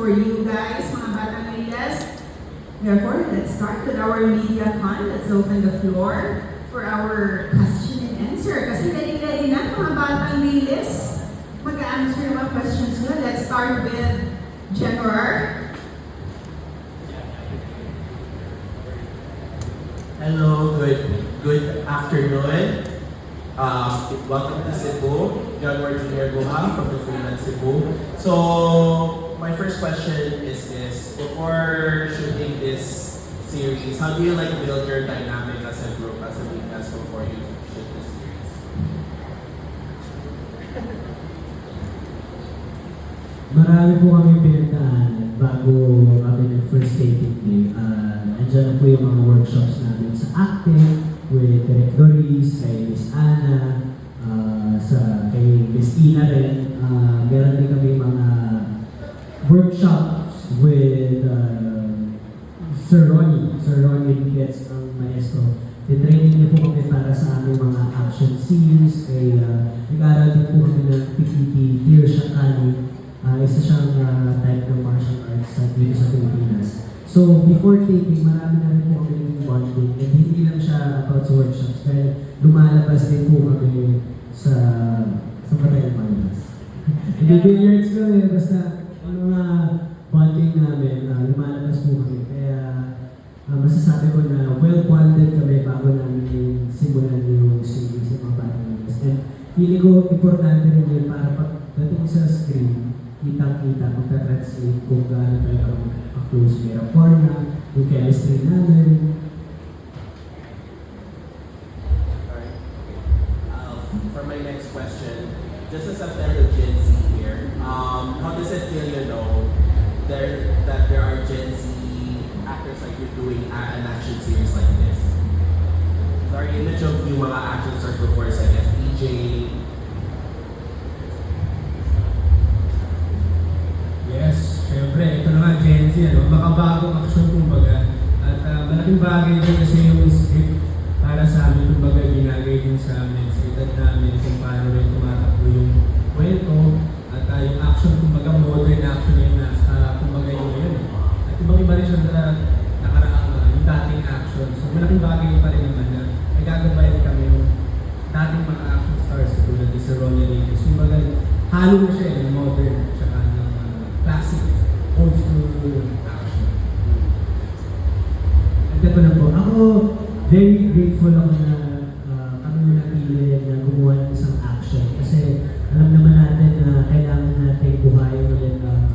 for you guys, mga batang Lilas. Therefore, let's start with our media con. Let's open the floor for our question and answer. Kasi ready na mga batang Lilas. Mag-answer ng mga questions nyo. Let's start with General. Hello, good afternoon. Welcome to Cebu. John Junior Guha from the Freelance Cebu. So, my first question is this. Before shooting this series, how do you like build your dynamic as a group, as a big cast before you shoot this series? Marami po kami pinagdaanan bago kami nag-first taping day. Andiyan po yung mga workshops namin sa acting, with Direk Doris, kay Miss Ana, kay Miss Ina rin. Meron din kami mga workshops with Sir Ronnie Ricketts, ang maestro. Tinraining niya po kami para sa aming mga action scenes. Nag-aaral din po kami ng PPT, Dear Shakali. Isa siyang type ng martial arts dito sa Pilipinas. So, before taping, marami na rin po kami yung bonding. And hindi lang siya about sa workshops, dahil lumalabas din po kami sa Patay Malas. Nag-billiards kami, basta yung mga bonding namin, lumalabas po kami. Kaya masasabi ko na well-bonded kami bago namin simulan yung series sa mga Patay Malas. And feeling ko, importante rin yun para pagdating sa screen, kitang-kita, magta-translate kung gaano talaga close may rapport na, yung chemistry namin. Alright. For my next question, just as a fellow Gen Z here, how does it feel, that there are Gen Z actors like you doing an action series like this? So our image of yung mga action stars before is like FPJ, Yes, syempre, ito na nga Gen Z, makabagong aksyon kumbaga. At malaking bagay din kasi yung script para sa amin, kumbaga ginagay din sa amin, sa edad namin, kung paano rin tumatakbo yung kwento. At yung action, kumbaga modern action yun na, kumbaga yung ngayon. At ibang-iba rin siya nakaraang yung dating action. So malaking bagay pa rin naman na nagagabayan kami yung dating mga action stars tulad ni Sir Ronnie Ricketts. Kumbaga, halo na siya yung modern, tsaka classic, old school action. Ito pa na po. Ako, very grateful ako na kami yung napili na gumawa ng isang action. Kasi alam naman natin na kailangan natin buhayin ulit ang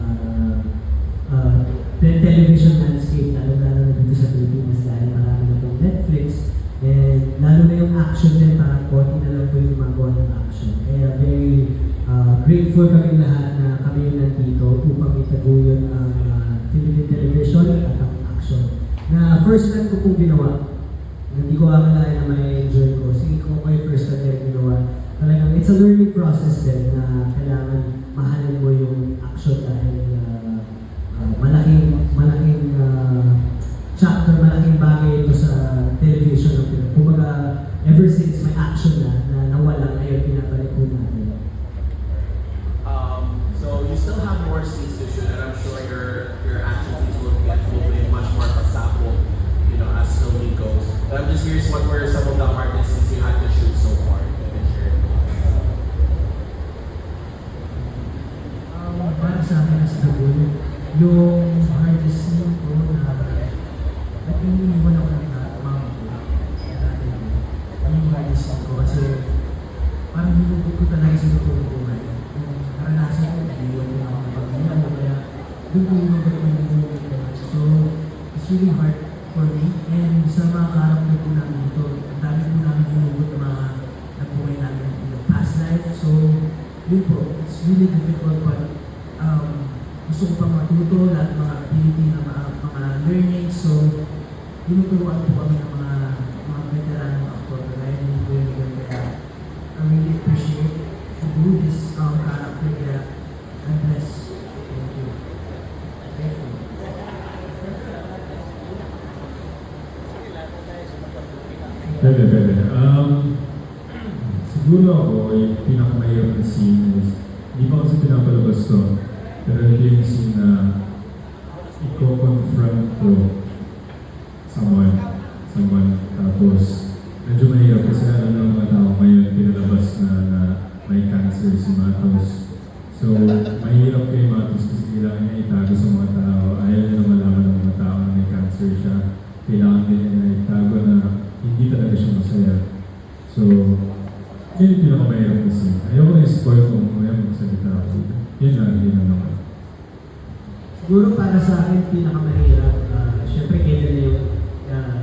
television landscape, lalo na dito sa Pilipinas dahil marami na pong Netflix. And lalo na yung action din, parang konti na lang po yung magawa ng action. Kaya very grateful kami lahat na kami yung nandito upang itaguyod ang Philippine television at ang action. Na first time ko pong ginawa, hindi ko akalain na may enjoy ko. Sige ko yung first time yung ginawa. Talagang it's a learning process din na kailangan mahalin mo yung action dahil malaking chapter, malaking bagay ito sa television ng Pilipinas. Kumbaga, ever since may action na nawala, ngayon pinabalik ko natin. So you still have more scenes to shoot, and I'm sure your action scenes will be much more pasabog, as filming goes. But I'm just curious, what were some of the hardest scenes you had to shoot so far? If you can share. Para sa akin as the goal, yung hardest scene ko na iniwan ako ng mga yung hardest scene ko kasi parang hinugod ko talaga sa totoong buhay. Naranasan ko, iniwan ko ako ng pag-iwan o kaya doon ko yung mga So, it's really hard for me. And sa mga karakter ko namin ito, ang dami po namin hinugod na mga nagbuhay namin in the past life. So, yun po, it's really difficult but gusto ko pang matuto, lahat mga ability na mga learning. So, tinuturuan po kami ng mga veteranong actor kaya hindi ko yung kaya I really appreciate to do this character kaya God bless. Thank you. Thank you. Pwede. Siguro ako, yung pinakamahirap na scene is, hindi pa kasi pinapalabas to, pero ito yung scene na mahirap kay Matos kasi kailangan niya itago sa mga tao. Ayaw niya na malaman ng mga tao na may cancer siya. Kailangan din niya na itago na hindi talaga siya masaya. So, yun yung pinakamahirap kasi. Ayaw ko na-spoil kung ayaw magsalita ako. Yun lang, hindi na naman. Siguro para sa akin, pinakamahirap, syempre kailan na yung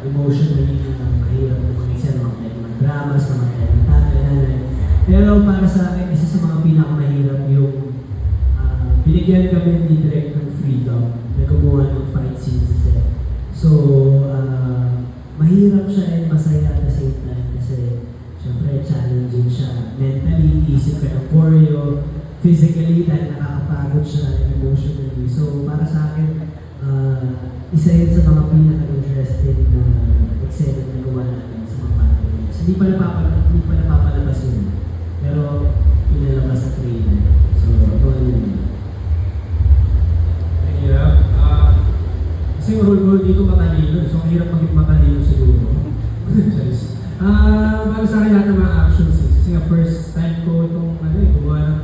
emotionally na mahirap na mga isa, mga dramas, mga nanay. Pero para sa akin, isa sa mga pinakamahirap yung binigyan kami ni Direk ng freedom na gumawa ng fight scenes. So, mahirap siya and masaya at the same time kasi syempre challenging siya. Mentally, isip ka ng choreo, physically dahil nakakapagod siya and emotionally. So, para sa akin, isa yun sa mga pinaka-interesting na eksena na gawa natin sa mga panel. Hindi pa napapalabas yun. Pero, pinalabas sa trailer. So, ito yun. Mahirap. Kasi yung role ko dito matalino. So, ang hirap maging matalino siguro. Charis. Para sa akin lahat ng mga action scenes. Kasi nga first time ko itong gumawa ng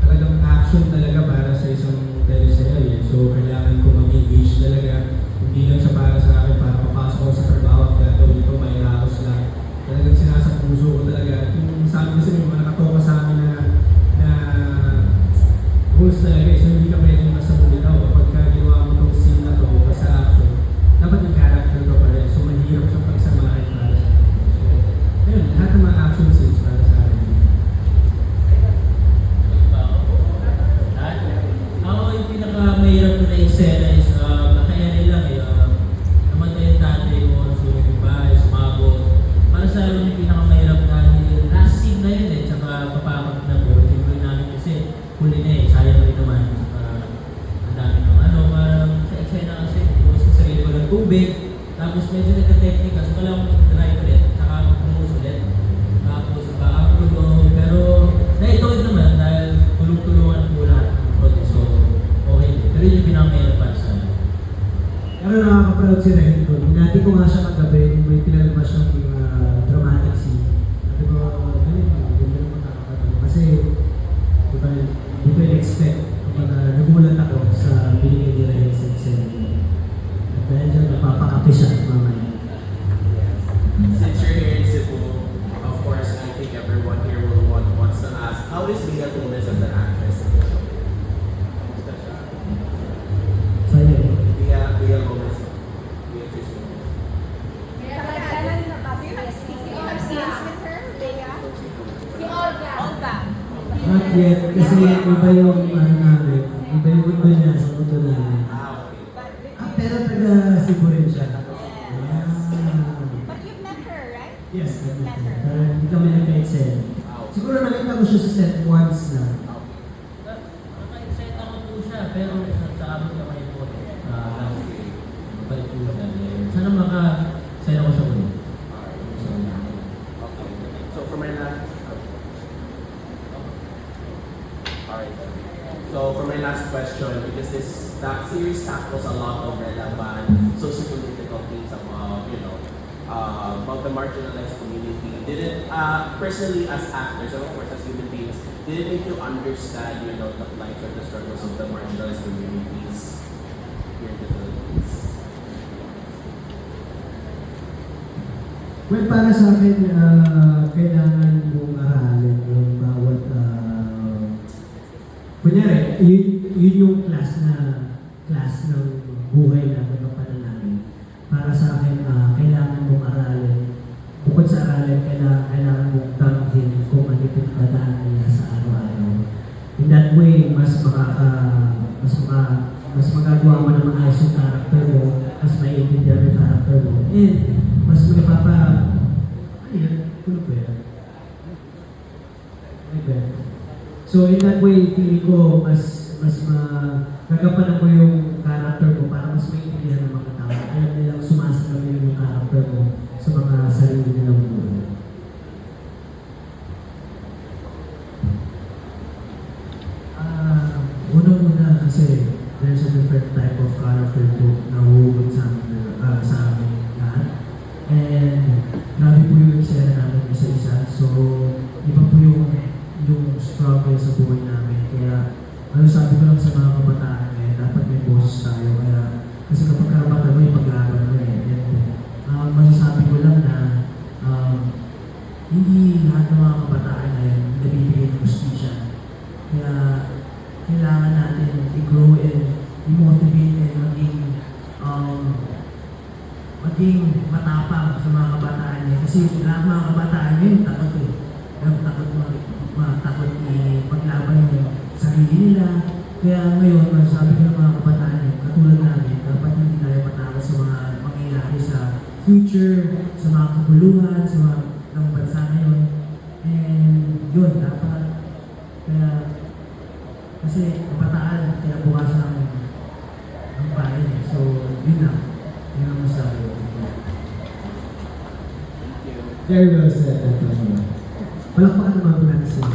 talagang action talaga para sa isang teleserye. So, kailangan ko mag-engage talaga. Hindi lang siya para sa akin, para papasok ako sa trabaho at gagawin ko, may laos lang. Talagang sinasa puso ko talaga. Yung sabi kasi may mga nakatoka sa amin na rules talaga. So, hindi ka pwedeng masabulitaw. Kapag ginawa mo itong scene na ito, basta action, dapat yung character ko pa rin. So, mahirap siyang pagsamahin para sa akin. So, ayun, lahat ng mga action scenes para sa akin. Ako yung pinakamahirap ko na eksena is nakayanin lang namatay yung tatay ko, nasunog yung bahay, sumabog. Para sa akin yung pinakamahirap na last scene na yun tsaka papakot na po. Siyempre namin kasi huli na sayang rin naman. Ang dami ng parang sa eksena kasi bukas sa sarili ko ng tubig. Tapos medyo nagka-technical, so kailangan mag-dry ulit, tsaka mag-pumus ulit. Tapos gulo, pero naitawid naman dahil tulong-tulungan po lahat. So, okay. Pero yun yung pinakamahirap para sa akin. Pero nakaka-proud si Ren ko. Hinati ko nga siya kagabi, may pinalabas siyang dramatic scene. Sabi ko, ganun naman nakakatawa. Kasi, di ba in-expect, nagulat ako sa binigay ni Ren sa eksena. At dahil dyan, napapakapi siya mamaya. Since you're here in Cebu, of course, I think everyone here will wants to ask, how is Bea Gomez as an actress in the show? Kamusta siya? Sa'yo eh. Bea Gomez. Beatrice Gomez. Not yet, kasi iba yung namin. Iba yung mundo niya sa mundo namin. Okay. Pero taga Cebu rin siya. But you've met her, right? Yes, pero hindi kami nagka-excel. Siguro nakita ko siya sa set once na. Naka-excite ako po siya, pero sa aming kamay po, mabalik po siya. Sana maka-excite ako siya ulit. So for my last, alright. So for my last question, because that series tackles a lot of relevant socio-political things about, about the marginalized community. Did it, personally as actors, and of course as human beings, did it make you understand, the plight or the struggles of the marginalized communities here in the Philippines? Well, para sa akin, kailangan mong aralin yung bawat, kunyari, yun yung class ng buhay na namin. Para sa akin, kailangan mong aralin. Bukod sa aralin, kailangan mong tanggin kung ano yung pinagdadaan nila sa araw-araw. In that way, mas magagawa mo na maayos yung character mo, mas maiintindihan yung character mo, and mas tulog ba yan? So in that way, feeling ko mas magagampanan mo yung character mo para mas maiintindihan ng mga tao. Alam nilang sumasalamin yung character mo sa mga sarili nilang buhay. Unang-una kasi there's a different type of character po na huhugot sa amin lahat. And grabe po yung eksena namin isa-isa. So, iba po yung struggle sa buhay namin. Kaya ano sabi ko lang sa mga kabataan ngayon, dapat may boses tayo. Kasi kapag karapatan mo, ipaglaban mo eh. And, masasabi ko lang na hindi lahat ng mga kabataan ngayon nabibigay ng justisya. Kaya kailangan natin i-grow and i-motivate and maging matapang sa mga kabataan niya. Kasi lahat ng mga kabataan ngayon takot eh. Takot ipaglaban yung sarili nila. Kaya ngayon, masasabi ko ng mga kabataan niya, katulad namin, dapat hindi tayo matakot sa mga mangyayari sa future, sa mga kapuluhan, sa mga ng bansa ngayon. And yun, dapat. Kaya, kasi kabataan, kinabukasan ng bayan eh. So, yun lang. Yun ang masabi ko. Very well said, Antonio. Palakpakan naman po natin sila.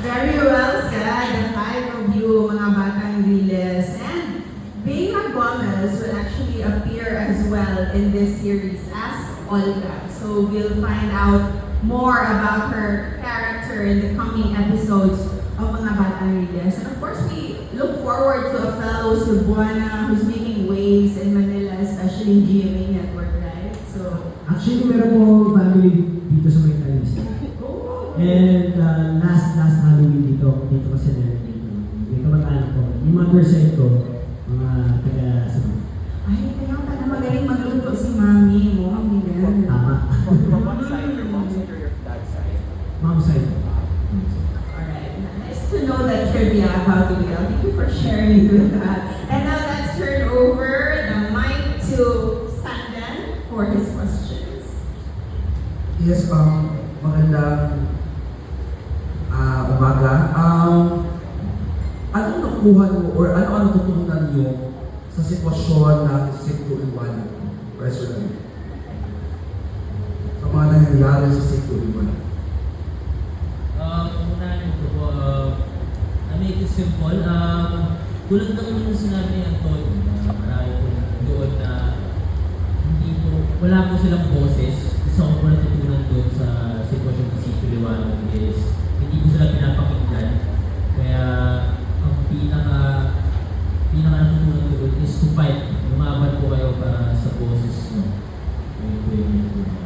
Very well said, the five of you, mga batang Riles. And Bea Gomez will actually appear as well in this series as Olga. So we'll find out more about her character in the coming episodes of mga batang Riles. And of course, we look forward to a fellow Cebuana who's making waves in Manila, especially in GMA Network, right? So, Actually, meron po family dito sa may Talisa. And last Halloween dito kasi meron dito. May kamag-anak ko. Yung mother side ko, mga taga-Cebu. ay, kaya pala magaling magluto si Mami mo. Ang ganyan. Tama. Mom's side or your dad's side? Mom side. Alright, nice to know that trivia about you, Miguel. Thank you for sharing with that. And now let's turn over the mic to Sandan for his questions. Yes, magandang umaga. Ano nakuha niyo or ano natutunan niyo sa sitwasyon na Cebu Liwanag, personally? Sa mga nangyayari sa Cebu Liwanag. Unahin ko po, I make it simple. Tulad ng mga sinabi ni Antonio, marami po doon na wala po silang boses. Isa ko po natutunan doon sa sitwasyon ng Cebu Liwanag is hindi po sila pinapakinggan. Kaya ang pinaka natutunan ko doon is to fight. Lumaban po kayo para sa boses nyo. Ayun po yung natutunan.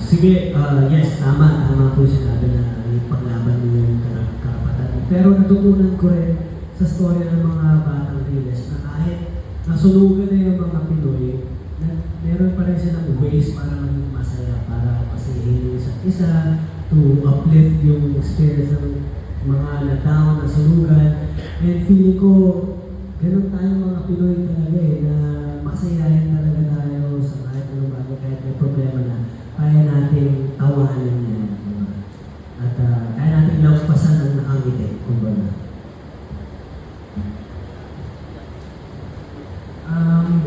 Sige, yes, tama po sinabi na ipaglaban mo yung karapatan. Pero natutunan ko rin sa story ng mga batang Riles na kahit nasunugan na yung mga Pinoy, na meron pa rin silang ways para maging masaya, para pasihin yung isa't isa, to uplift yung experience ng mga na-down, nasunugan. And feeling ko, ganun tayo mga Pinoy talaga na masayahin talaga tayo sa kahit anong bagay, kahit may problema na kaya natin tawanan yan. Diba? At kaya natin lampasan ang nakangiti, kumbaga.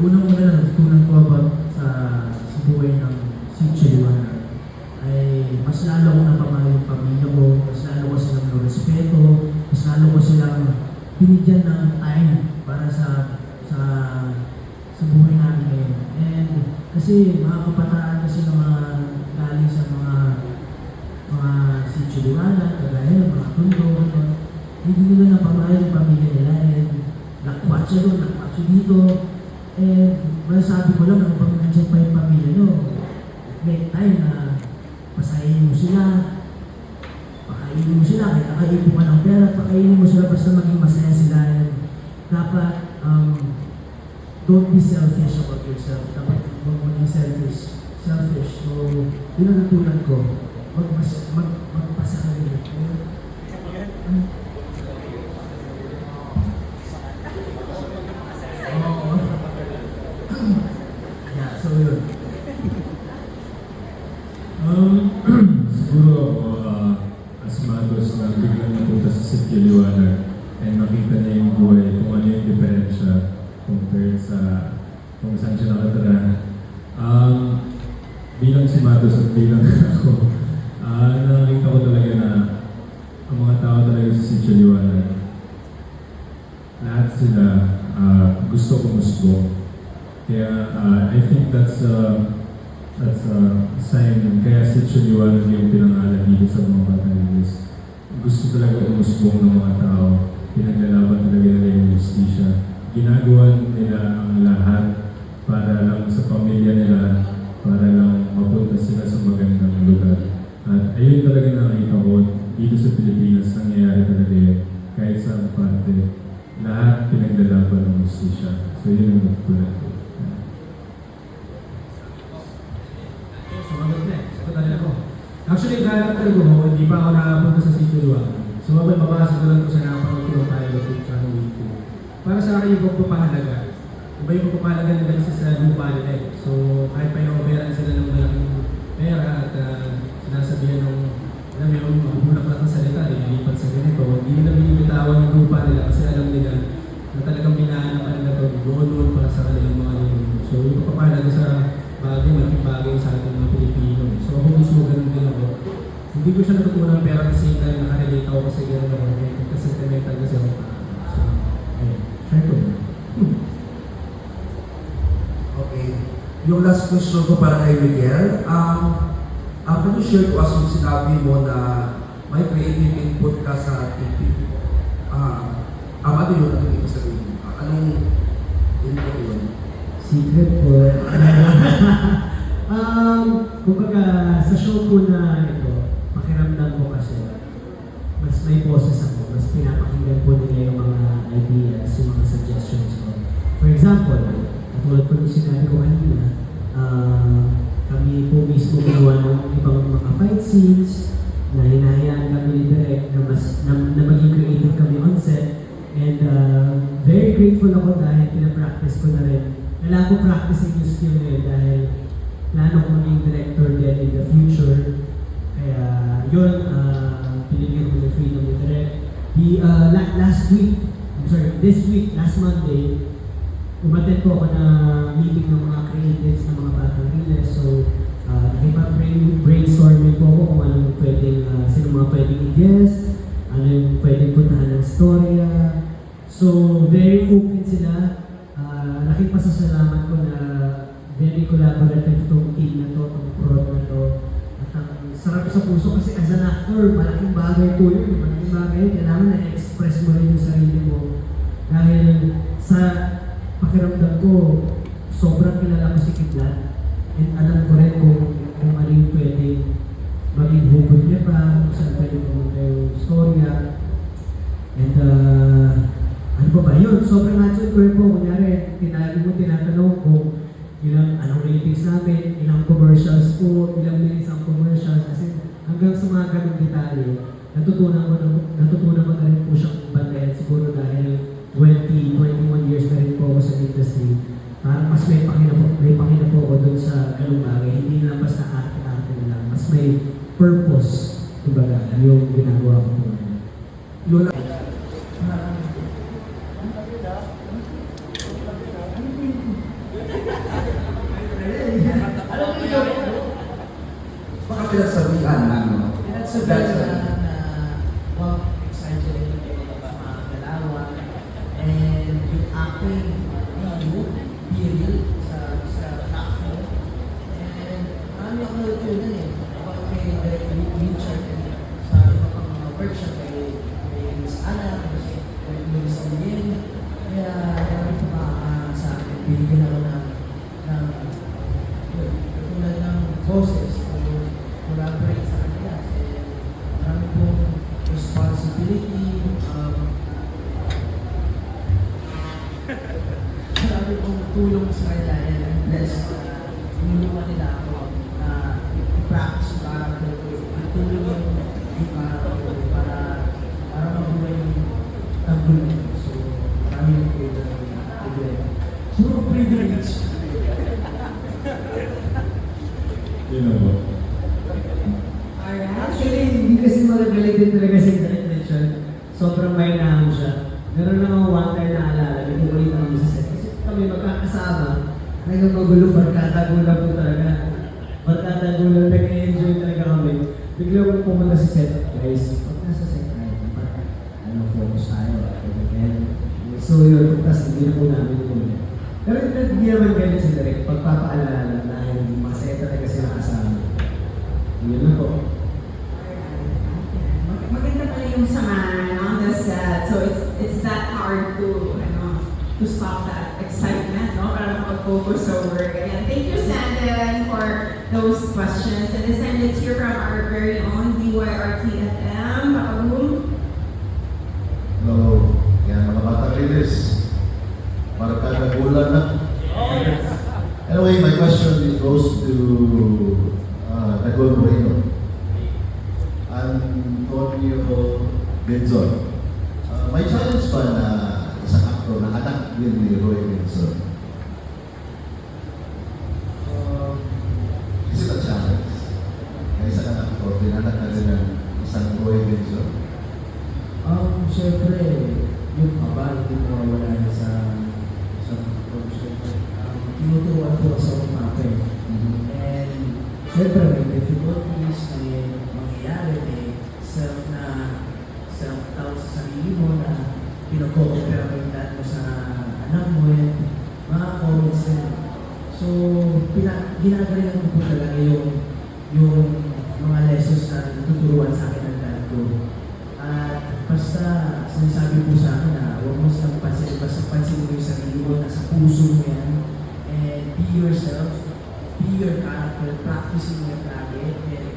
Unang-una na natutunan ko about sa buhay ng Sitio Liwanag ay mas lalo ko napamahal yung pamilya ko, mas lalo ko silang respeto, mas lalo ko silang binigyan ng time para sa buhay namin ngayon. And kasi mga kabataan kasi ng mga galing sa mga Sitio Liwanag, kagaya ng mga tundo, hindi nila napamahal yung pamilya nila and nakwatsa doon, nakwatsa dito. And masasabi ko lang na kapag nandiyan pa yung pamilya nyo, make time na pasahin mo sila, pakainin mo sila, kahit nakaipon ka ng pera, pakainin mo sila basta maging masaya sila. And dapat, don't be selfish about yourself. Dapat huwag maging selfish. So, yun ang natulan ko. Magpasa ka rin. Yeah, so yun. Siguro ako, as Matos na biglang napunta sa Sitio Liwanag and makita niya yung buhay, kung ano yung diferensya compared sa kung saan siya nakatira. Bilang si Matos at bilang ako, nakakita ko talaga na ang mga tao talaga sa Sitio Liwanag, lahat sila gusto kumusbo. Kaya I think that's At sayang din. Kaya si Chuliwanag yung pinangalan dito sa mga Batang Lilis. Gusto talaga umusbong ng mga tao. Pinaglalaban talaga nila yung justisya. Ginagawa nila ang lahat para lang sa pamilya nila, para lang mapunta sila sa magandang lugar. At ayun talaga nakita ko dito sa Pilipinas, nangyayari talaga yun. Kahit sa parte, lahat pinaglalaban ng justisya. So yun ang nagpunan ko. Sumagot na eh. Sagot na rin ako. Actually, yung character ko, hindi pa ako nakapunta sa Sitio Liwanag. So, mababasa ko lang ko sa napanood ko ng pilot yung sa week 2. Para sa akin yung pagpapahalaga. Iba yung pagpapahalaga nila sa lupa nila eh. So, kahit pa yung operan sila ng malaking pera at sinasabihan ng alam mo yung magbulak lang ng salita, nililipat sa ganito. Hindi nila binibitawan yung lupa nila kasi alam nila na talagang binaan ng kanila ito, doon para sa kanilang mga ninuno. So, yung pagpapahalaga sa bagay, malaking bagay sa ating mga Pilipino. So, ako mismo ganun din ako. Hindi ko siya natutunan pero kasi tayo nakarelate ako kasi gano'n ako. Kasi sentimental kasi ako. So, ayun. Try ko. Okay. Yung last question ko para kay Miguel. Can you share to us yung sinabi mo na may creative input ka sa TV? Ano yun? Ano yung sabihin? Anong input yun? Secret po. Kumbaga, sa show po na ito, pakiramdam ko kasi, mas may boses ako, mas pinapakinggan po nila yung mga ideas, yung mga suggestions ko. For example, katulad po yung sinabi ko kanina, kami po mismo gawa ng ibang mga fight scenes na hinahayaan kami ni Direk na maging creative kami on set. And very grateful ako dahil pinapractice ko na rin. Kailangan ko practicing yung skill na yun dahil plano ko maging director din in the future. Kaya yun, pinigyan ko yung freedom ni Direk. This week, last Monday, umattend po ako na meeting ng mga creatives ng mga Batang Lilis. So, nakipag-brainstorming po ako kung anong pwedeng, sino mga pwedeng i-guest, ano yung pwedeng puntahan ng storya. So, very open sila. Laking pasasalamat ko na very collaborative itong team na to, itong prod na to. At ang sarap sa puso kasi as an actor, malaking bagay po yun. Malaking bagay, kailangan na-express mo rin yung sarili mo. Dahil sa pakiramdam ko, sobrang kilala ko si Kidlat. And alam ko rin kung ano yung pwedeng maging hugot niya pa, kung saan pwede pumunta yung storya. And ano pa ba yun? Sobrang natural ko rin po. Kunyari, tinatanong ko anong ratings namin, ilang commercials po, ilang minutes ang commercials. Kasi hanggang sa mga ganong detalye, natutunan ko na rin po siyang bantayan. Siguro dahil 21 years na rin po ako sa industry. Parang mas may pakina po ako dun sa ganung bagay. Hindi lang basta arte-arte lang. Mas may purpose, kumbaga, yung ginagawa ko po. Lola, baka pinagsabihan na, no? Pinagsabihan na huwag exaggerate sa mga galawa and yung acting period sa platform. And marami ako natutunan eh. About kay Richard and sa iba pang mga workshop kay Miss Ana, kay Miss Alien. Kaya marami pa sa akin. Binigyan ako ng katulad ng boses to collaborate sa kanila. Marami pong responsibility. Marami pong tulong sa kanila and I'm blessed na tinulungan nila ako na i-practice yung character ko. Itulong yung character ko para mabuhay yung tanggol nito. So, marami yung privilege. Puro privilege. Yun ako. Actually, hindi kasi mag-related talaga si Direk Richard. Sobrang mainahan siya. Meron naman one time na alala, nag-ulit naman sa set. Kasi kami magkakasama, hanggang magulong barkada-gula po talaga. Barkada-gula, nag-enjoy talaga kami. Bigla ko pumunta sa set, guys, pag nasa set tayo, focus tayo. So yun, tapos hindi na po namin yun. Pero hindi naman ganyan si Direk, pagpapaalala dahil masaya talaga Yun na po. Maganda pala yung samahan on the set. So it's that hard to stop that excitement, no? Para makapag-focus sa work. Again, thank you, Sanden, for those questions. And this time, let's hear from our very own DYRT-FM, Pakabum. Hello. Yan, mga batang leaders. Para ka nagulan na. Anyway, my question goes to Dagol Moreno. Antonio Benzon. May challenge ba na isang actor na anak din ni Roy Benzon? Is it a challenge? Na isang actor, pinanak na rin ng isang Roy Benzon? Siyempre, yung kaba, hindi mo wala na sa project. Tinuturuan ko sa umape. And siyempre, may difficulties, may mangyayari, may self-doubt sa sarili mo na pinag-compare mo yung dad mo sa anak mo and mga comments din. So, ginagalingan ko po talaga yung mga lessons na natuturuan sa akin ng dad ko. At basta sinasabi po sa akin na huwag mo silang pansin, basta pansin mo yung sarili mo, nasa puso mo yan, and be yourself, be your character, practicing mo yan lagi, and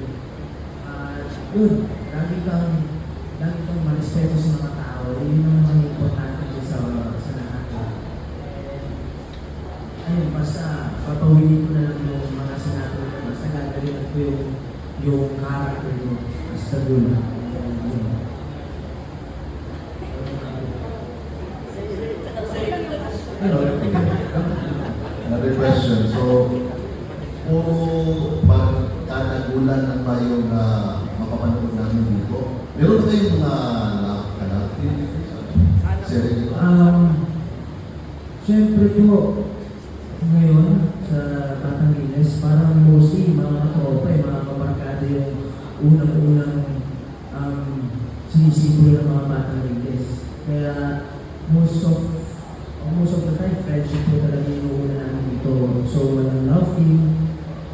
yun, lagi kang marespeto sa mga tao, yun ang mga importante sa lahat. Ayun, basta papawinin ko na lang yung mga sinabi ko, basta gagalingan ko yung character mo, basta yun. Another question. So, puro pagkanagulan na tayo na mapapanood namin dito. Meron ba kayong mga series? Siyempre po, ngayon sa Batangiles, parang mostly mga katropa, mga kabarkada yung unang-unang sinisipro ng mga Batangiles. Kaya most of the time, friendship po talaga yung una namin dito. So, walang love team.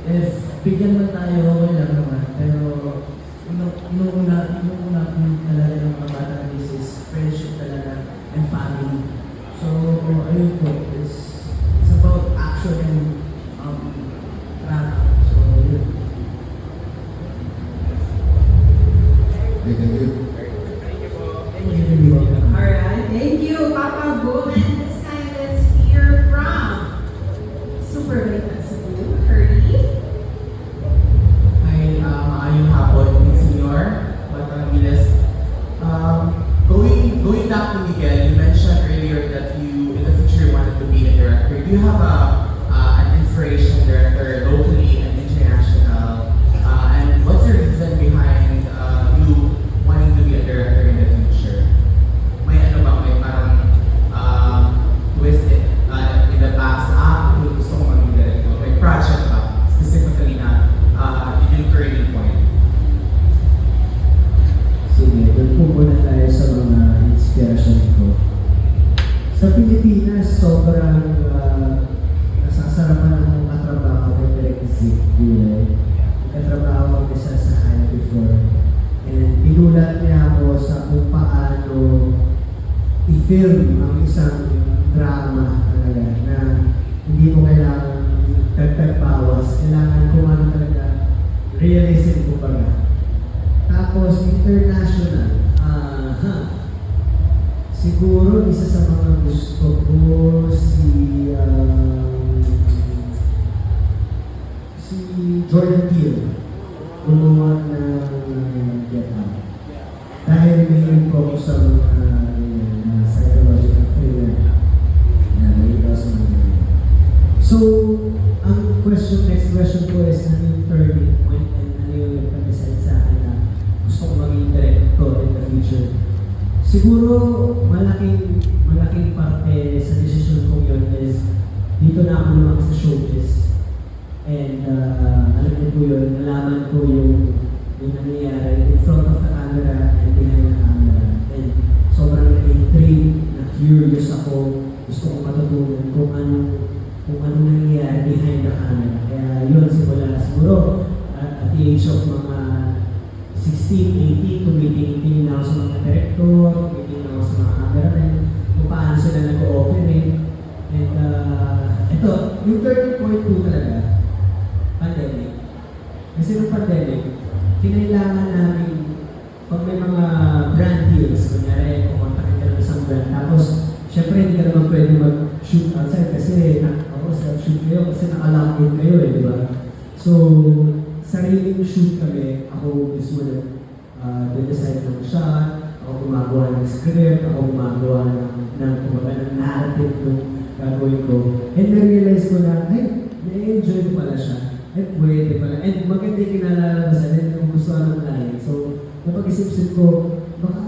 If bigyan man tayo, okay lang naman. Pero, yung una talaga ng mga Batangiles is friendship talaga and family. So, ayun po, it's about action and rap. So, yun. Thank you. Thank you. Alright, thank you, Papa Boom. And this time, let's hear from Super Beta Cebu, Curly. Ay, maayong hapon, Senior Batangiles. Going back to Miguel, you mentioned earlier that you, in the future, wanted to be a director. Do you have an inspiration director locally and international? And what's the reason behind you wanting to be a director in the future? May ano ba, may parang twist in the past, gusto ko maging director. May project ba, specifically na yun yung turning point? Sige, doon po muna tayo sa mga inspiration ko. Sa Pilipinas, sobrang nasasarapan akong katrabaho kay Direk Zeke Gulay. Katrabaho ko isa sa High before. And pinulat niya ako sa kung paano i-film ang isang drama talaga na hindi mo kailangan dagdag-bawas. Kailangan kung ano talaga realism ko baga. Tapos international, siguro isa sa mga gusto ko si Jordan Peele, gumawa ng Get Out. Dahil mahilig po ako sa mga psychological thriller na may iwas mga. So, ang next question ko is ano yung turning point and ano yung nagpa-decide sa akin na gusto ko maging director in the future. Siguro, malaking parte sa decision ko yun is dito na ako lumaki sa showbiz. And alam niyo po yun, nalaman ko yung nangyayari in front of the camera and behind the camera. And sobrang na-intrigue, na-curious ako. Gusto kong matutunan kung ano nangyayari behind the camera. Kaya yun, siguro at the age of mga director, meeting ako sa mga cameramen, kung paano sila nag-ooperate. And ito, yung turning point po talaga, pandemic. Kasi nung pandemic, kinailangan namin, pag may mga brand deals, kunyari, kukontakin ka ng isang brand, tapos, syempre, hindi ka naman pwede mag-shoot outside kasi self-shoot kayo kasi naka-lock in kayo di ba? So, sariling shoot kami, ako mismo nag-decide ng shot, ako gumagawa ng script, ako gumagawa ng narrative ng gagawin ko. And na-realize ko na, ay, na-enjoy ko pala siya. Ay, pwede pala. And maganda yung kinalalabasan and kung gusto ng client. So, napag-isip-isip ko, baka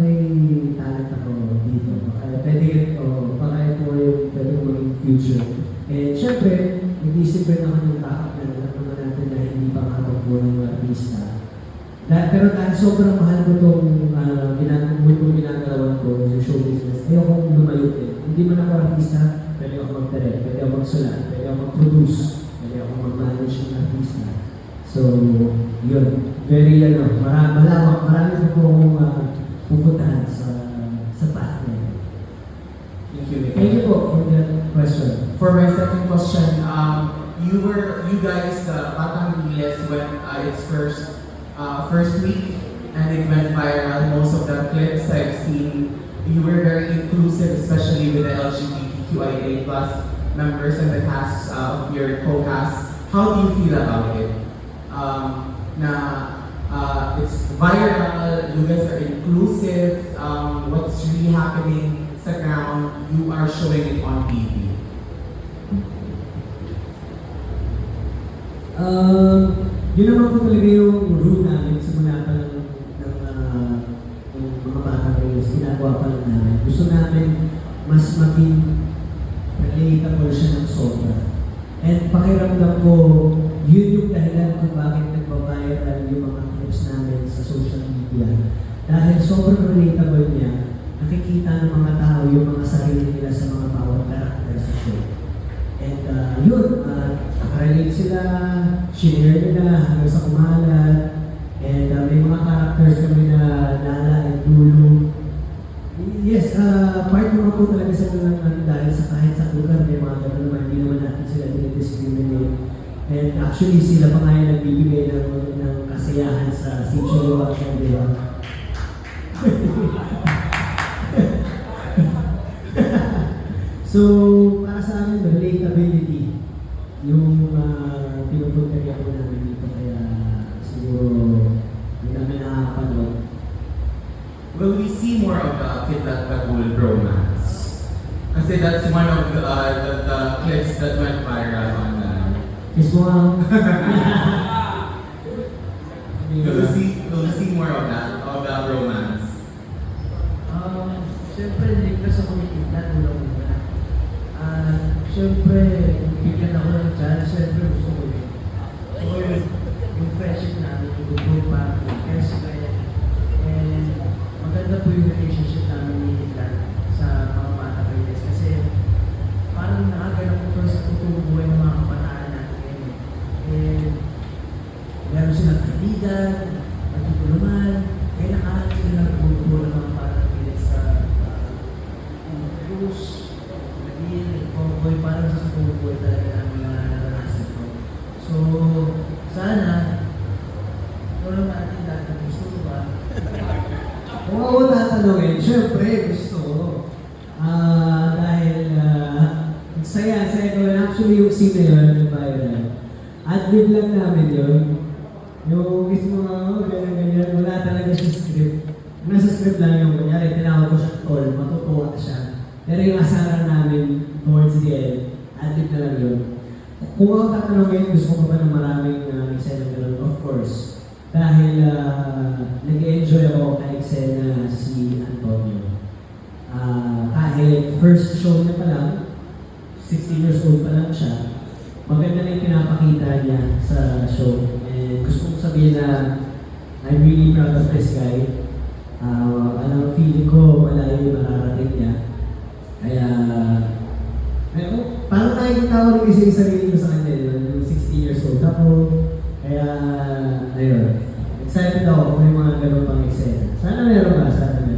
may talent ako dito. Baka pwede yung maging future. And syempre, nag-isip rin ako ng backup na naman natin na hindi pa makapagpo ng artista. Pero dahil sobrang mahal ko itong ginagalawan ko yung show business, ayokong lumayo eh. Hindi man ako artista, pwede ako mag-direct, pwede ako magsulat, pwede ako mag-produce, pwede ako mag-manage ng artista. So, yun. Very, marami po akong pupuntahan sa path na yun. Thank you po for that question. For my second question, you guys, Batang Giles went its first week and it went viral. Most of the clips I've seen, you were very inclusive, especially with the LGBTQIA+ members and the cast of your co-cast. How do you feel about it? It's viral, you guys are inclusive, what's really happening sa ground, you are showing it on TV. Yun naman po talaga yung rule namin simula pa ng mga bata kayo, ginagawa pa lang namin. Gusto namin mas maging relatable siya ng sobra. And pakiramdam ko, yun yung dahilan kung bakit nagpa-viral yung mga clips namin sa social media. Dahil sobrang relatable niya, nakikita ng mga tao yung mga sarili nila sa mga bawat karakter sa show. And yun, nakarelate sila, share nila hanggang sa kumalat, and may mga characters kami na Lala and Lulu. Yes, part naman po talaga sa mga dahil sa kahit sa lugar, may mga gano'n naman, hindi naman natin sila discriminate. And actually, sila pa nga yung nagbibigay ng kasiyahan sa Sitio Luwak, di ba? So, para sa amin, relatability yung pinupunta ko namin dito. Kaya siguro, hindi namin nakakapanood. Will we see more of the Kidlat Bagul bromance? Kasi that's one of the clips that went viral online. Kiss mo nga. Will we see more of that, of the romance? Siyempre, ligtas ako ni Kidlat, una-una. Siyempre, bigyan ako ng chance, siyempre gusto ko yun. So, yung friendship namin, yung group party, kaya and maganda po yung relationship namin ni Kidlat sa mga bata kailis. Kasi parang nakaganap ko sa totoong buhay ng mga kabataan natin. And meron silang kaibigan, nagtutulungan, kaya nakahanap sila ng grupo ng mga bata kailis sa cruise, Convoy, parang sa Convoy talaga ang mga naranasan ko. So, sana, tulong natin dati, gusto ko ba? Kung ako tatanungin, syempre gusto ko. Dahil saya ko. Actually, yung scene na yun, yung viral. Ad-lib lang namin yun. Yung mismo ganyan, wala talaga siya script. Nasa script lang yung kunyari, tinawag ko siya tol, matutuwa siya. Pero yung asaran namin towards the end, ad-lib na lang yun. Kung ako tatanungin, gusto ko pa ng maraming eksena gano'n, of course. Dahil nag-enjoy ako kahit eksena si Antonio. Kahit first show niya pa lang, 16 years old pa lang siya, maganda na yung pinapakita niya sa show. And gusto kong sabihin na I'm really proud of this guy. Feeling ko malayo yung mararating niya. Kaya, parang nakikita ko rin kasi yung sarili ko sa kanya, yung 16 years old ako. Kaya, ayun, excited ako kung may mga ganun pang eksena. Sana meron ba? Sana meron.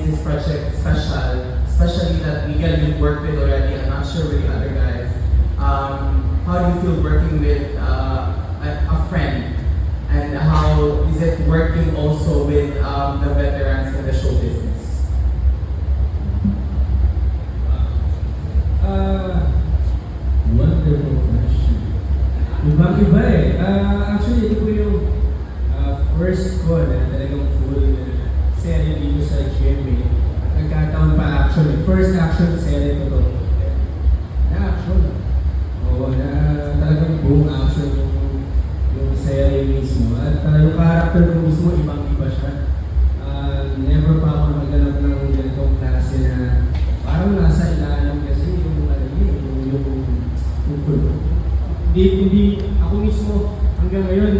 this project special, especially that Miguel you've worked with already. I'm not sure with the other guys. How do you feel working with a friend, and how is it working also with the veterans in the show business? Wonderful question. Ibang-iba eh. Actually, ito po yung first ko na talagang full serye dito sa GMA. Nagkataon pa actually. First action serye ko to. Na-action. Oo, na talagang buong action yung serye mismo. At yung character ko mismo, ibang-iba siya. Never pa ako nakaganap ng ganitong klase na parang nasa ilalim kasi yung kulot. Hindi, ako mismo hanggang ngayon,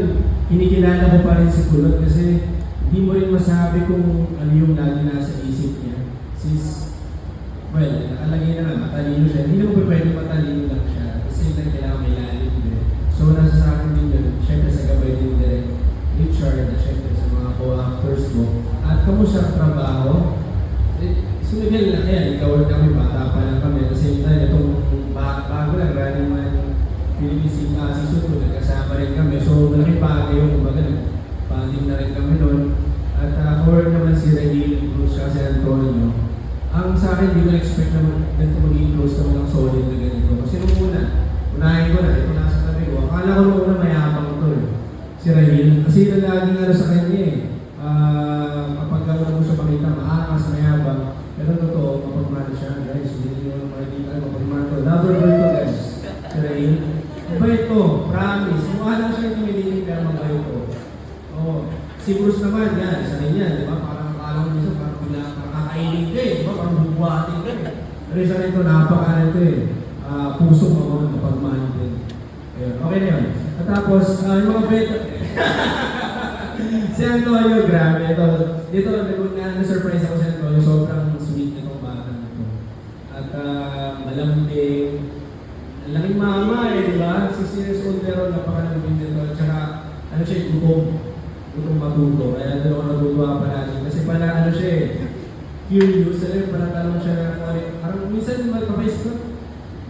kinikilala ko pa rin si Kulot kasi hindi mo rin masabi kung ano yung lagi nasa isip niya. Since, well, nakalagay na nga, matalino siya. Hindi naman pwede matalino lang siya. Kasi kailangan may lalim din. So, nasa sa akin din yun. Siyempre sa gabay din direct Richard at siyempre sa mga co-actors mo. At kamusta ang trabaho? Si Miguel na yan, ikaw at kami, bata pa lang kami. Kasi itong bago lang, running man Philippine season 2, nagkasama rin kami. So, malaking bagay yung kumbaga, banding na rin kami noon. At forward naman si Reggie, Bruce, si Antonio. Ang sa akin, hindi ko expect naman ganito maging close naman ng solid na ganito. Kasi nung unahin ko na, ito nasa tabi ko. Akala ko nung una mayabang ito eh. Si Rahil. Kasi laging ano sa kanya eh. Kapag gano'n mo siya makita, maakas, mayabang. Pero totoo, mapagmano siya. Guys, hindi nyo makikita, mapagmano. Lover boy to guys. Si Rahil. Mabait to, promise. Mukha lang siya intimidating pero mabait to. Oh, si Bruce naman, yan, isa rin yan, di ba? Parang akala mo nito, parang nakakailing ka eh, di ba? Parang bubuhating ka eh. Pero isa rin to, napakaano ito eh. Puso mo mga napagmahal din. Ayun, okay na yun. At tapos, yung mga bet, si Antonio, grabe. Dito, na-surprise ako si Antonio, sobrang sweet nitong bata nito. At malambing, ang laking mama eh, di ba? 6 years old pero napakalambing nito. At saka, ano siya, gutong matuto. Kaya doon ako natutuwa palagi. Kasi pala, ano siya eh, curious. Parang tanong siya na, parang minsan magpapaisip ko,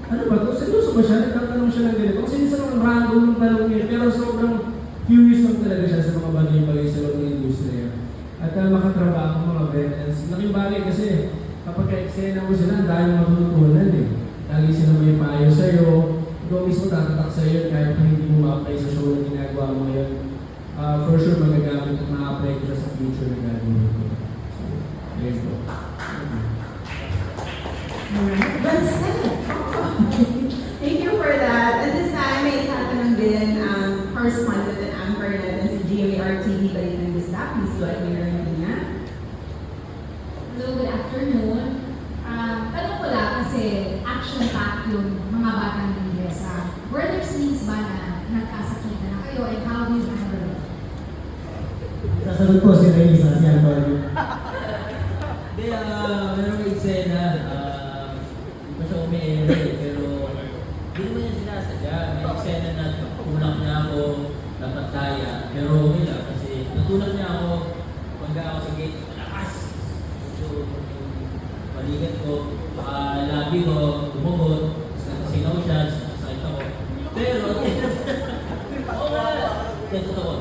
ano ba ito? Seryoso ba siya? Nagtatanong siya ng ganito. Kasi minsan ang random ng tanong niya. Pero sobrang curious lang talaga siya sa mga bagay-bagay sa loob ng industriya. At makatrabaho ng mga veterans. Laking bagay kasi kapag ka-eksena mo sila, dahil matutunan eh. Lagi sila may payo sa'yo. Ikaw mismo tatatak sa'yo kahit na hindi mo ma-apply sa show na ginagawa mo ngayon. For sure magagamit at ma-apply ko sa future na gagawin ko. So, ayun po. Alright, well said. Thank you for that. At this time, may itatanong din ang correspondent and anchor natin si GMA-RTV Balitan Gusta. Please go ahead, Mayor Medina. Hello, good afternoon. Tanong ko lang kasi action-packed yung mga batang Ingles. Were there scenes ba na nagkasakita na kayo and how do you handle it? Sasagot po si Raisa, si Antonio. Hindi, meron may eksena, hindi pa siya umi-ere, pero hindi naman niya sinasadya. May eksena na tulak niya ako, dapat kaya, pero okay lang kasi natulak niya ako, pagka ako sa gate, malakas! So, paligid ko, labi ko, bumubot, sinaw siya, sakit ako. Pero, oo nga, yan totoo.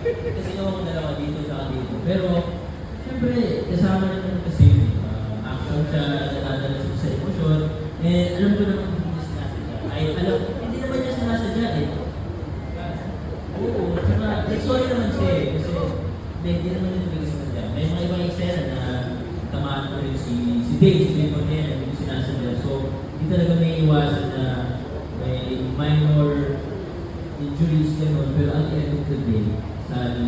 Kasi ako dalawa dito sa dito. Pero, siyempre, kasama naman kasi, action siya, nadadala sa emosyon. Eh, alam ko naman hindi niya sinasadya. Hindi naman niya sinasadya eh. Oo, tsaka, sorry naman siya eh. Kasi, hindi naman niya talaga sinasadya. May mga ibang eksena na tamaan ko rin si Dave, si Dave Morena, hindi sinasadya. So, hindi talaga may iwasan na may minor injuries gano'n. Pero at the end of the day, sa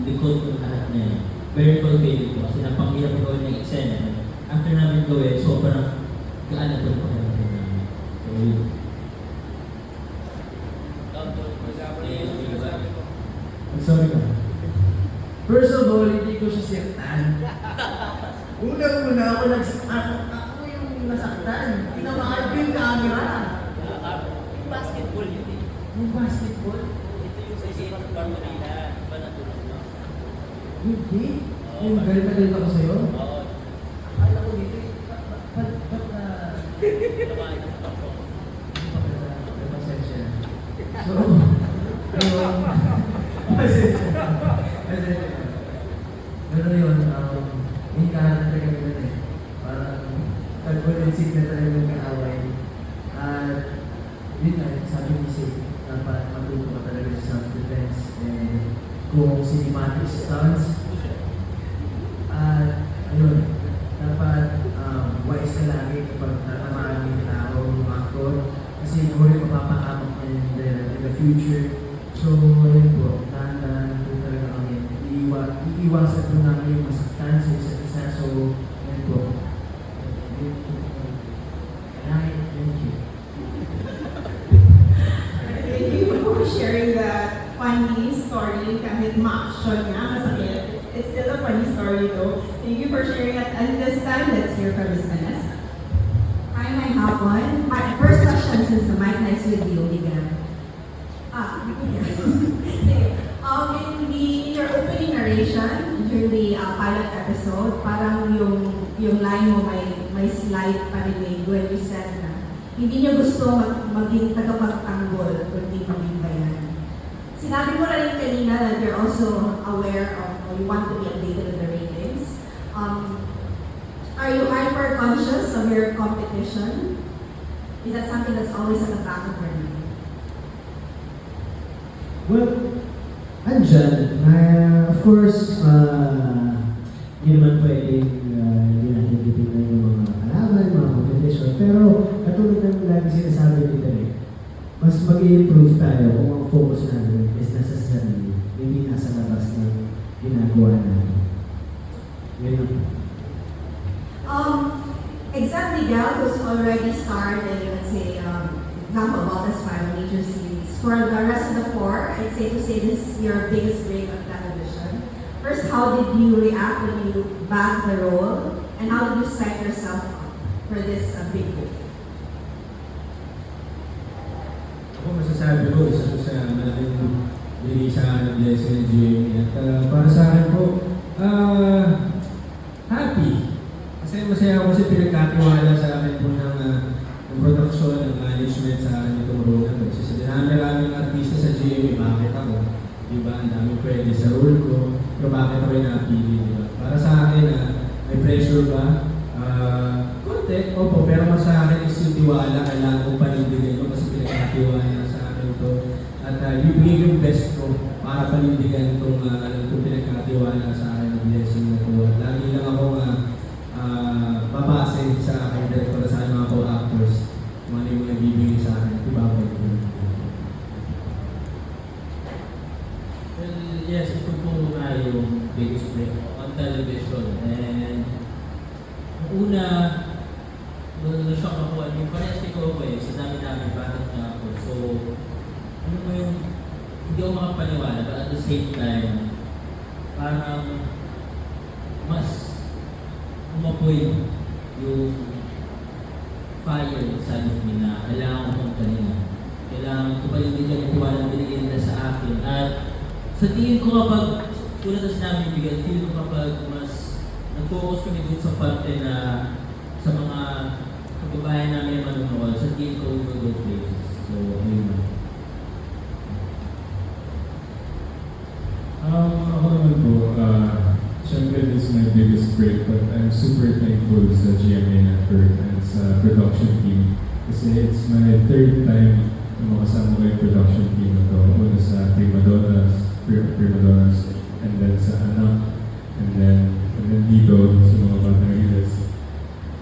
likod ng lahat na yun, very fulfilling ko. Kasi napakirap ko ng eksena. After namin gawin, sobrang gaan na ito pa namin. So, yun. Sorry ka. First of all, hindi ko siya siyaktan. Unang-una ako ako yung nasaktan. Tinamaan ko yung camera. Yung basketball yun eh. Yung basketball? Ito yung sa isip ng Barbarina. Ba natulog na? Hindi. Yung galit na galit ako sa'yo? Oo. So, pero yun, may character kami nun eh. Parang tag-ulit-sig na talaga yung kaaway. At yun nga, sabi ni Sig, dapat matuto ka talaga sa self-defense. And kung cinematic stunts, at ayun, dapat wise ka lagi kapag natamaan yung tao, yung actor. Kasi ikaw rin mapapahamak na in the future. So, yun po, dahan-dahan po talaga kami. Iiwasan po namin yung masaktan sa isa't isa. So, yun po. Thank you. Thank you for sharing that funny story. Kahit ma-action niya, masakit. It's still a funny story though. Thank you for sharing it. And this time, let's hear from Ms. Vanessa. I might have one. My first question, since the mic is with you, Miguel. In your opening narration, during the pilot episode, parang yung line mo may slide pa rin when you said na hindi niyo gusto maging tagapagtanggol kundi maging bayan. Sinabi mo na rin kanina that you're also aware of, or you want to be updated on the ratings. Are you hyper-conscious of your competition? Is that something that's always at the back of your mind? Well, andyan. Of course, hindi naman pwedeng hindi natin titignan yung mga kalaban, mga competition. Pero, katulad ng lagi sinasabi nila mas mag-i-improve tayo kung ang focus natin is nasa sarili, hindi nasa labas ng ginagawa natin. Yun lang. Exam Miguel was already starred in, let's say, example, Baltas Fire, major series. For the rest of the four, I'd say to say this is your biggest break on television. First, how did you react when you bagged the role? And how did you set yourself up for this big break? Ako masasabi ko, isa ko sa malaking lilisahan ng Leslie Jamie. At para sa akin po, happy. Kasi masaya ako kasi pinagkatiwala sa akin po ng production, ng management sa akin itong role na ito. Kasi sa dinami-raming artista sa GMA, bakit ako? Diba? Ang daming pwede sa role ko. Pero bakit ako yung napili? Diba? Para sa akin, may pressure ba? Konti, opo. Pero mas sa akin is yung tiwala. Kailangan kong panindigan ko kasi pinagkatiwala sa akin ito. At ibigay yung best ko para panindigan itong pinagkatiwala sa akin ng blessing na ito. At lagi lang ako babase sa aking director sa aking mga co-actors kung ano yung nabibigay sa akin. Diba ako ito? Well, yes, ito po nga yung biggest break on television. And una, na-shock ako. Yung parehas ko ako sa dami-dami, bakit nga ako. So, ano mo yung, hindi ako makapaniwala, but at the same time, parang mas umapoy yung fire inside of me na kailangan ko kung kanina. Kailangan ko pa yung yung tiwalang binigay nila sa akin. At sa tingin ko kapag, tulad na sinabi bigyan, feel ko kapag mas nag-focus kami dun sa parte na sa mga kababayan namin manunood, sa tingin ko we will go places. So, ayun na. Ako naman po, syempre this is my biggest break, but I'm super thankful sa GMA Network and sa production team. Kasi it's my third time na makasama ko yung production team na to. Una sa Prima Donnas, and then sa Anak, and then dito sa mga Batang Riles.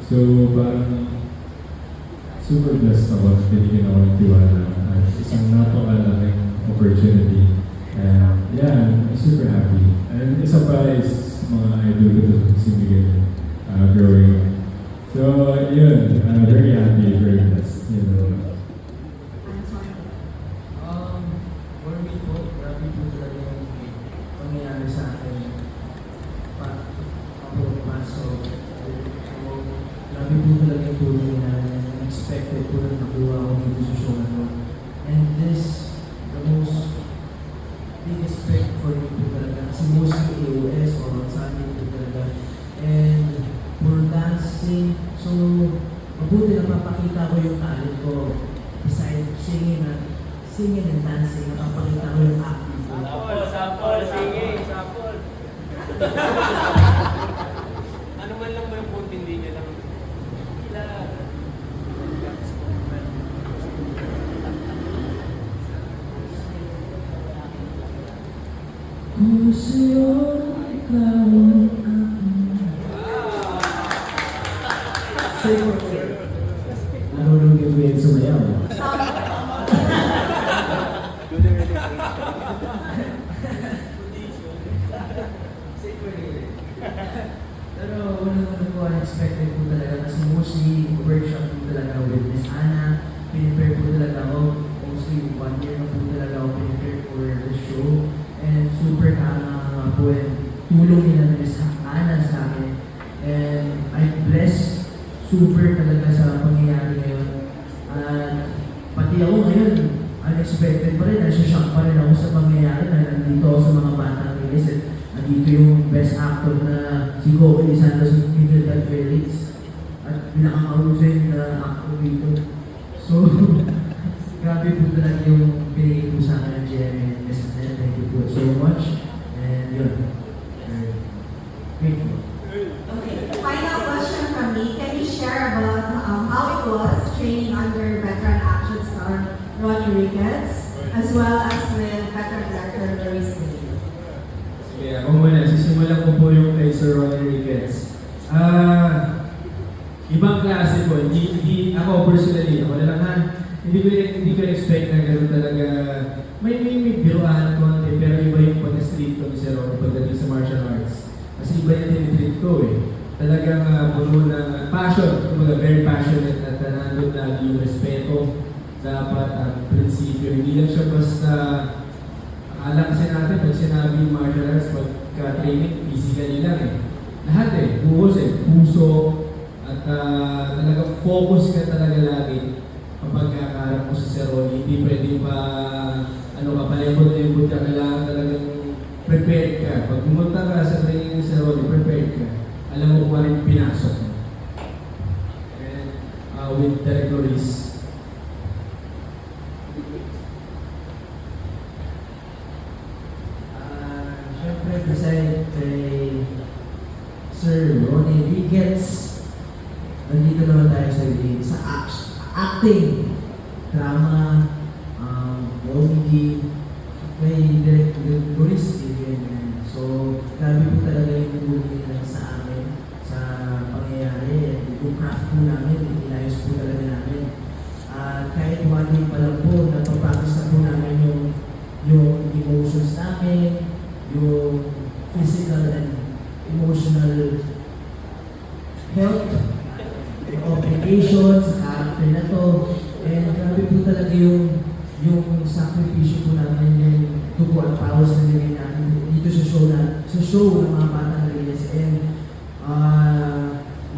So parang super blessed ako na binigyan ako ng tiwala at isang napakalaking opportunity. And yeah, I'm super happy. And isa pa is mga idol ko si Miguel growing up. So yun, I'm very happy, very blessed. You know. For me po, grabe po talaga yung pangyayari sa akin. Ako pasok. So, grabe po talaga yung tulong na unexpected po na nakuha ako dito sa show na to. And this, the most biggest break for me po talaga. Kasi mostly AOS or on Sunday po talaga. And for dancing, so mabuti na mapakita ko yung talent ko. Besides singing and dancing, napapakita ko yung acting ko. Sapol, sige, sapol. Ano man lang ba yung konting linya lang? Kung sa'yo ikaw ang aking marunong yung way sumayaw. Pero unang-una po, unexpected po talaga kasi mostly workshop po talaga with Miss Ana. Pinipare po talaga ako. Mostly 1 year na po talaga ako pinipare for the show. And super nakakanga po and tulong nila na Miss Ana sa akin. And I'm blessed super talaga sa pangyayari ngayon. At pati ako ngayon, unexpected pa rin, nasashock pa rin ako sa pangyayari na nandito ako sa mga batang nilis. Nandito yung best actor na si Coco Santos at Miguel Felix. At pinakakausay na actor dito. So, grabe po talaga yung pinigay po sa akin ng GMA. Thank you po so much. And yun, grateful. Okay, final question from me. Can you share about how it was training under veteran action star Ronnie Ricketts, as well as with veteran director Doris Day? Sige, ako muna. Sisimulan ko po yung kay Sir Ronnie Ricketts. Ibang klase po. Hindi ako personally, ako na lang ha. Hindi ko expect na gano'n talaga. May biruan konti, pero iba yung pag-street ko ni Sir Ronnie pagdating sa martial arts. Kasi iba yung tinitreat ko eh. Talagang puno ng passion. Kumbaga, very passionate at nandun lagi yung respeto. Dapat ang prinsipyo. Hindi lang siya basta akala kasi natin pag sinabi yung martial arts, pagka-training, physically lang eh. Lahat eh. Buhos eh. Puso. At talagang focus ka talaga lagi kapag kakaharap mo sa Sir Ronnie. Hindi pwede pa palembot-lembot ka, kailangan talagang prepared ka. Pag pumunta ka sa training ni Sir Ronnie, prepared ka. Alam mo kung ano yung pinasok mo. And with Director Riz, Siyempre, beside kay Sir Ronnie Ricketts, nandito naman tayo sa acting, drama, comedy, kay Director Doris Day. So, grabe po talaga yung tulong nila sa amin, sa pangyayari. Yung craft po namin, inayos po talaga namin. Kahit 1 day pa lang po, napapractice na po namin yung emotions namin, yung physical and emotional health, yung obligations, sa character na to. And grabe po talaga yung sakripisyo po namin, yung dugo at pawis na nilagay namin dito sa show ng mga batang Reyes. And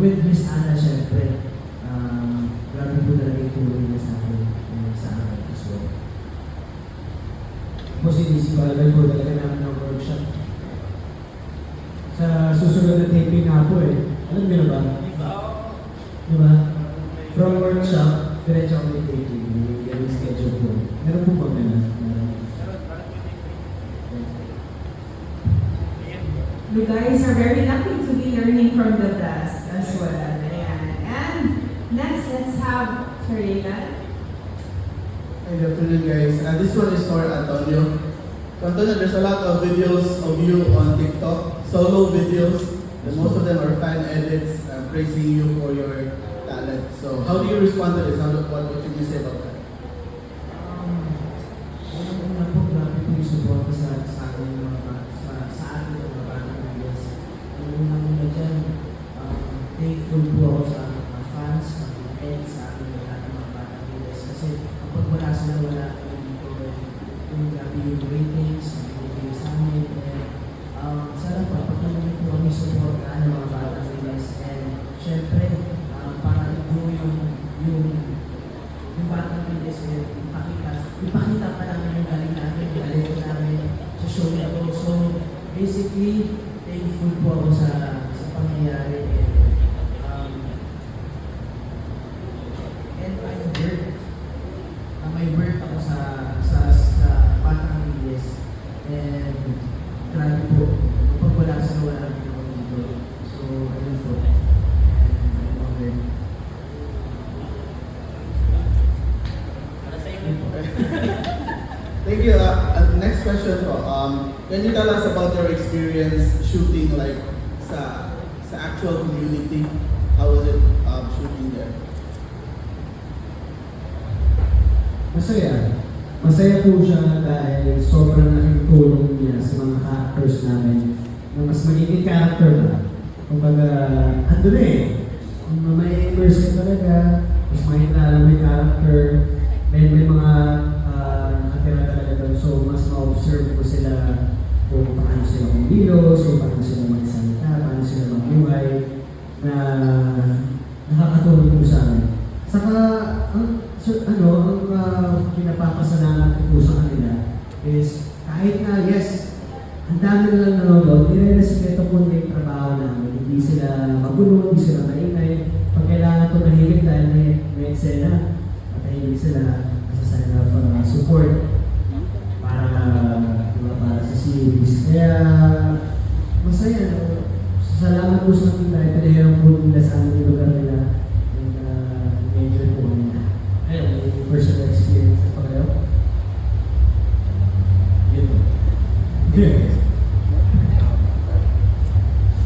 with Miss Ana, syempre, grabe po talaga yung tulong nila sa akin as well. Sinisipagan po talaga namin ng workshop. Sa susunod na taping nga po eh. Alam niyo na ba? Diba? From workshop, diretso kami taping. Yung schedule po. Meron po ba ganun? You guys are very lucky to be learning from the best as well. Ayan. And next, let's have Teresa. Good afternoon, guys. This one is for Antonio. Antonio, there's a lot of videos of you on TikTok, solo videos, and most of them are fan edits praising you for your talent. So, how do you respond to this? What should you say about that? Una po, grabe po yung support sa ating mga batang Reyes. Una dyan, thankful po ako sa mga fans, sa mga friends, sa ating mga batang Reyes. Kasi kapag wala sila, wala kami dito. Yung grabe yung ratings, yung sa amin. Sana pa, pagkakas po kami supportahan ng mga batang Reyes. And syempre, para ito yung batang Reyes, ipakita pa namin yung galing namin, yung talento namin sa show na ito. So, basically, thankful po ako sa pangyayari. next question po. Can you tell us about your experience shooting like sa actual community? How was it shooting there? Masaya. Masaya po siya dahil sobrang laking tulong niya sa mga characters namin na mas magiging character ba. Kumbaga, ando na eh. May immersive talaga, mas makikilala mo yung character, may mga nakatira talaga doon. So, mas ma-observe ko sila kung paano sila kumilos, kung paano sila magsalita, paano sila magbuhay, na nakakatulong po sa amin. Saka, ang pinapapasalamat ko po sa kanila is kahit na yes, ang dami na nanonood, nire-respeto po nila yung trabaho namin. Hindi sila magulo, hindi sila maingay. Pag kailangan tumahimik dahil may eksena, matahimik sila as a sign of support para sa series. Kaya masaya, no? Salamat po sa kanila. Pinahirang po nila sa aming lugar nila. And enjoy po kami na. Ayun, may personal experience pa kayo? Yun po. Yeah.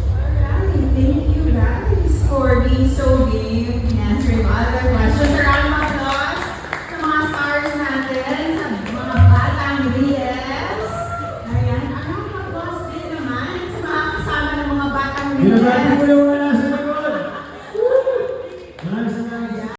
Alright, thank you guys for being so game in answering all the questions. A round of applause sa mga stars natin, sa mga batang Reyes. Ayan, a round of applause din naman sa mga kasama ng mga batang Reyes. Binabati mo yung